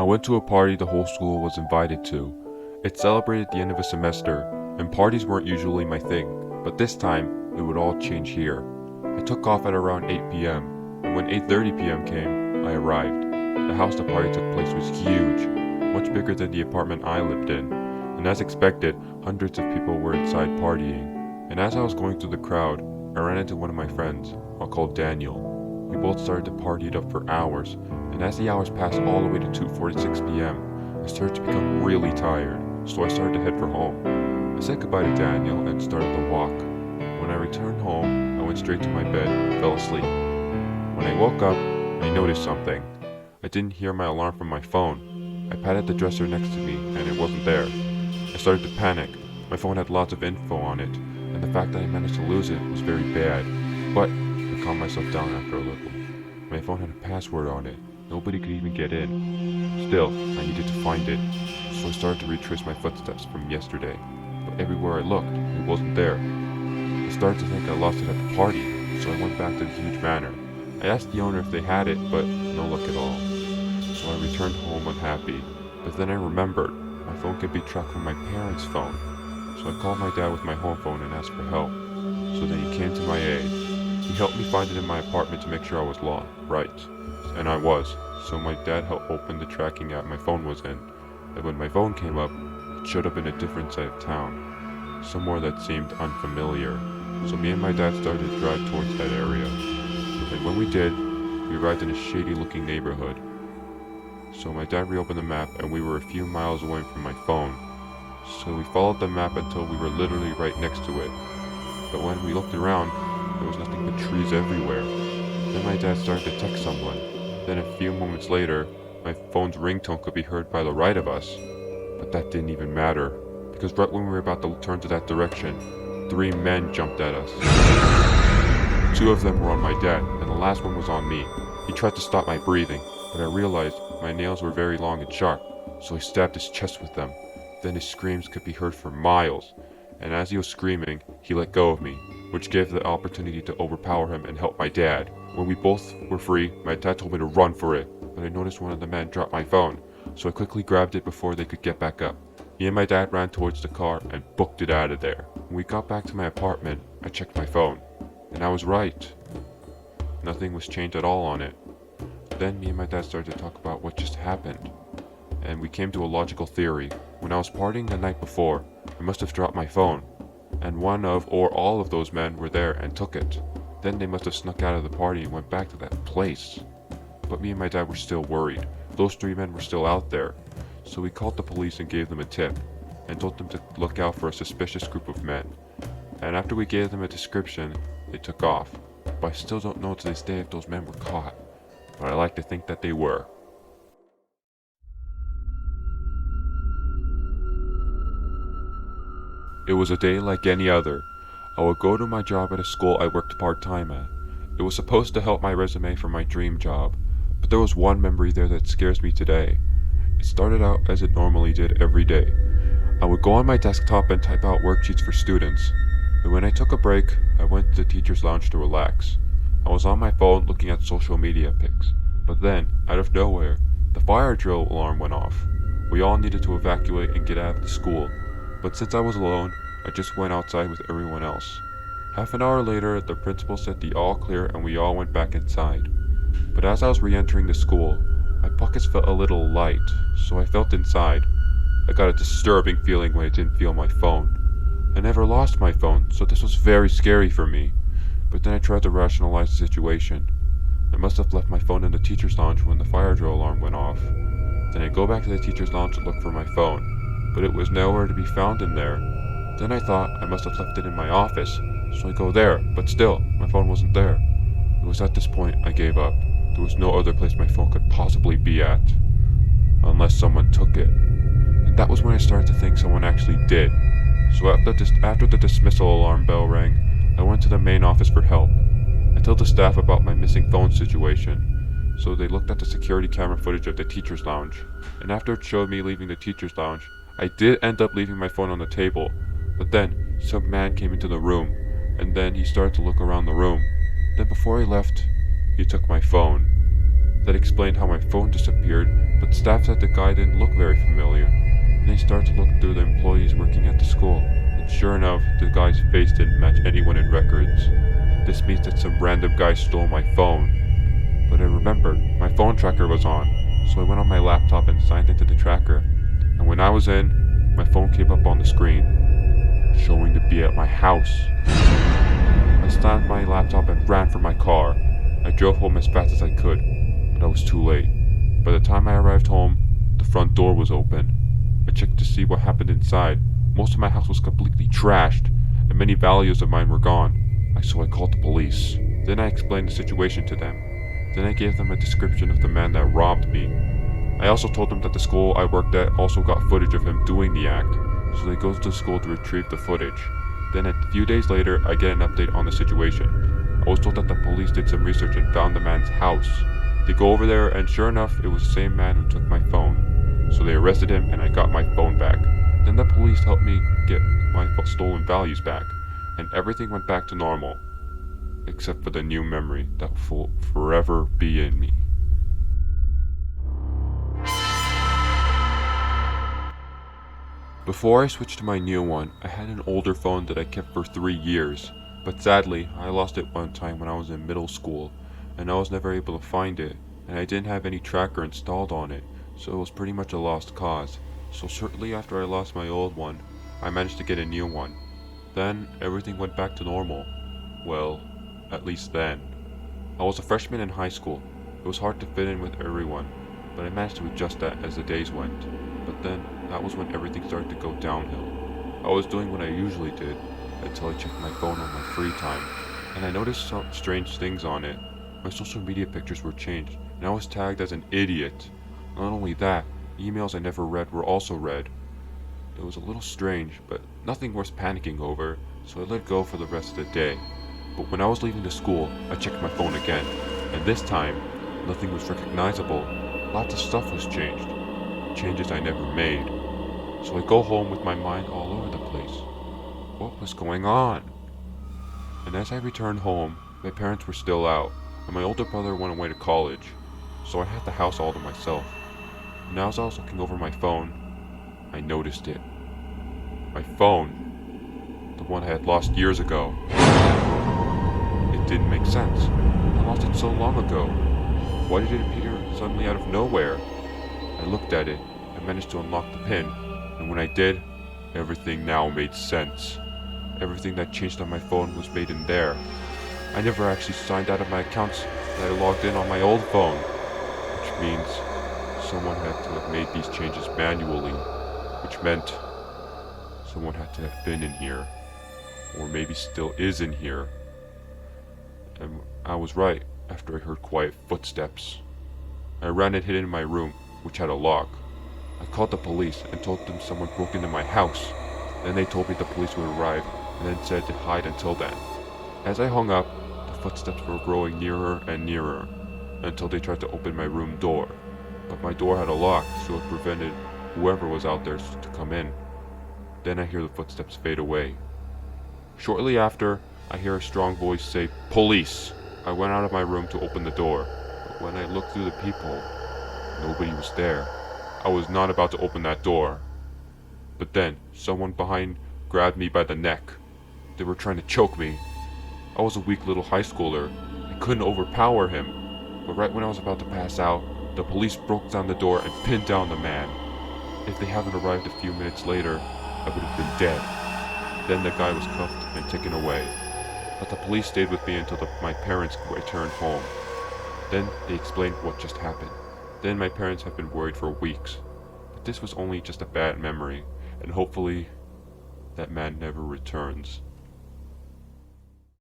I went to a party the whole school was invited to. It celebrated the end of a semester, and parties weren't usually my thing, but this time, it would all change here. I took off at around 8 p.m., and when 8:30 p.m. came, I arrived. The house the party took place was huge, much bigger than the apartment I lived in, and as expected, hundreds of people were inside partying. And as I was going through the crowd, I ran into one of my friends, I'll call Daniel. We both started to party it up for hours, and as the hours passed all the way to 2:46 p.m., I started to become really tired, so I started to head for home. I said goodbye to Daniel and started the walk. When I returned home, I went straight to my bed and fell asleep. When I woke up, I noticed something. I didn't hear my alarm from my phone. I patted the dresser next to me, and it wasn't there. I started to panic. My phone had lots of info on it, and the fact that I managed to lose it was very bad. But I calmed myself down after a little. My phone had a password on it. Nobody could even get in. Still, I needed to find it, so I started to retrace my footsteps from yesterday. But everywhere I looked, it wasn't there. I started to think I lost it at the party, so I went back to the huge manor. I asked the owner if they had it, but no luck at all. So I returned home unhappy. But then I remembered, my phone could be tracked from my parents' phone. So I called my dad with my home phone and asked for help. So then he came to my aid. He helped me find it in my apartment to make sure I was right. And I was. So my dad helped open the tracking app my phone was in. And when my phone came up, it showed up in a different side of town. Somewhere that seemed unfamiliar. So me and my dad started to drive towards that area. And when we did, we arrived in a shady looking neighborhood. So my dad reopened the map and we were a few miles away from my phone. So we followed the map until we were literally right next to it. But when we looked around, there was nothing but trees everywhere. Then my dad started to text someone. Then a few moments later, my phone's ringtone could be heard by the right of us. But that didn't even matter, because right when we were about to turn to that direction, 3 men jumped at us. 2 of them were on my dad, and the last one was on me. He tried to stop my breathing, but I realized my nails were very long and sharp, so I stabbed his chest with them. Then his screams could be heard for miles, and as he was screaming, he let go of me, which gave the opportunity to overpower him and help my dad. When we both were free, my dad told me to run for it, but I noticed one of the men drop my phone, so I quickly grabbed it before they could get back up. Me and my dad ran towards the car and booked it out of there. When we got back to my apartment, I checked my phone, and I was right. Nothing was changed at all on it. Then me and my dad started to talk about what just happened, and we came to a logical theory. When I was partying the night before, I must have dropped my phone, and one of or all of those men were there and took it. Then they must have snuck out of the party and went back to that place. But me and my dad were still worried. Those 3 men were still out there. So we called the police and gave them a tip, and told them to look out for a suspicious group of men. And after we gave them a description, they took off. But I still don't know to this day if those men were caught. But I like to think that they were. It was a day like any other. I would go to my job at a school I worked part-time at. It was supposed to help my resume for my dream job, but there was one memory there that scares me today. It started out as it normally did every day. I would go on my desktop and type out worksheets for students, and when I took a break, I went to the teacher's lounge to relax. I was on my phone looking at social media pics, but then, out of nowhere, the fire drill alarm went off. We all needed to evacuate and get out of the school, but since I was alone, I just went outside with everyone else. Half an hour later, the principal said the all clear and we all went back inside. But as I was re-entering the school, my pockets felt a little light, so I felt inside. I got a disturbing feeling when I didn't feel my phone. I never lost my phone, so this was very scary for me. But then I tried to rationalize the situation. I must have left my phone in the teacher's lounge when the fire drill alarm went off. Then I go back to the teacher's lounge to look for my phone, but it was nowhere to be found in there. Then I thought I must have left it in my office, so I go there, but still, my phone wasn't there. It was at this point I gave up. There was no other place my phone could possibly be at, unless someone took it. And that was when I started to think someone actually did. So after the dismissal alarm bell rang, I went to the main office for help. I told the staff about my missing phone situation, so they looked at the security camera footage of the teacher's lounge. And after it showed me leaving the teacher's lounge, I did end up leaving my phone on the table. But then, some man came into the room, and then he started to look around the room. Then before he left, he took my phone. That explained how my phone disappeared, but staff said the guy didn't look very familiar. And they started to look through the employees working at the school, and sure enough, the guy's face didn't match anyone in records. This means that some random guy stole my phone. But I remembered, my phone tracker was on, so I went on my laptop and signed into the tracker. And when I was in, my phone came up on the screen, showing to be at my house. I slammed my laptop and ran for my car. I drove home as fast as I could, but I was too late. By the time I arrived home, the front door was open. I checked to see what happened inside. Most of my house was completely trashed, and many valuables of mine were gone. So I called the police. Then I explained the situation to them. Then I gave them a description of the man that robbed me. I also told them that the school I worked at also got footage of him doing the act, so they go to the school to retrieve the footage. Then a few days later, I get an update on the situation. I was told that the police did some research and found the man's house. They go over there, and sure enough, it was the same man who took my phone. So they arrested him, and I got my phone back. Then the police helped me get my stolen values back, and everything went back to normal, except for the new memory that will forever be in me. Before I switched to my new one, I had an older phone that I kept for 3 years, but sadly, I lost it one time when I was in middle school, and I was never able to find it, and I didn't have any tracker installed on it, so it was pretty much a lost cause. So shortly after I lost my old one, I managed to get a new one. Then, everything went back to normal. Well, at least then. I was a freshman in high school. It was hard to fit in with everyone, but I managed to adjust that as the days went. But then, that was when everything started to go downhill. I was doing what I usually did, until I checked my phone on my free time, and I noticed some strange things on it. My social media pictures were changed, and I was tagged as an idiot. Not only that, emails I never read were also read. It was a little strange, but nothing worth panicking over, so I let go for the rest of the day. But when I was leaving the school, I checked my phone again, and this time, nothing was recognizable. Lots of stuff was changed. Changes I never made. So I go home with my mind all over the place. What was going on? And as I returned home, my parents were still out, and my older brother went away to college, so I had the house all to myself. And as I was looking over my phone, I noticed it. My phone. The one I had lost years ago. It didn't make sense. I lost it so long ago. Why did it appear suddenly out of nowhere? I looked at it and managed to unlock the pin, and when I did, everything now made sense. Everything that changed on my phone was made in there. I never actually signed out of my accounts that I logged in on my old phone, which means someone had to have made these changes manually, which meant someone had to have been in here, or maybe still is in here. And I was right after I heard quiet footsteps. I ran and hid in my room, which had a lock. I called the police and told them someone broke into my house. Then they told me the police would arrive, and then said to hide until then. As I hung up, the footsteps were growing nearer and nearer, until they tried to open my room door. But my door had a lock, so it prevented whoever was out there to come in. Then I hear the footsteps fade away. Shortly after, I hear a strong voice say, "Police!" I went out of my room to open the door, but when I looked through the peephole, nobody was there. I was not about to open that door. But then, someone behind grabbed me by the neck. They were trying to choke me. I was a weak little high schooler. I couldn't overpower him. But right when I was about to pass out, the police broke down the door and pinned down the man. If they hadn't arrived a few minutes later, I would have been dead. Then the guy was cuffed and taken away. But the police stayed with me until my parents returned home. Then they explained what just happened. Then my parents have been worried for weeks. But this was only just a bad memory, and hopefully that man never returns.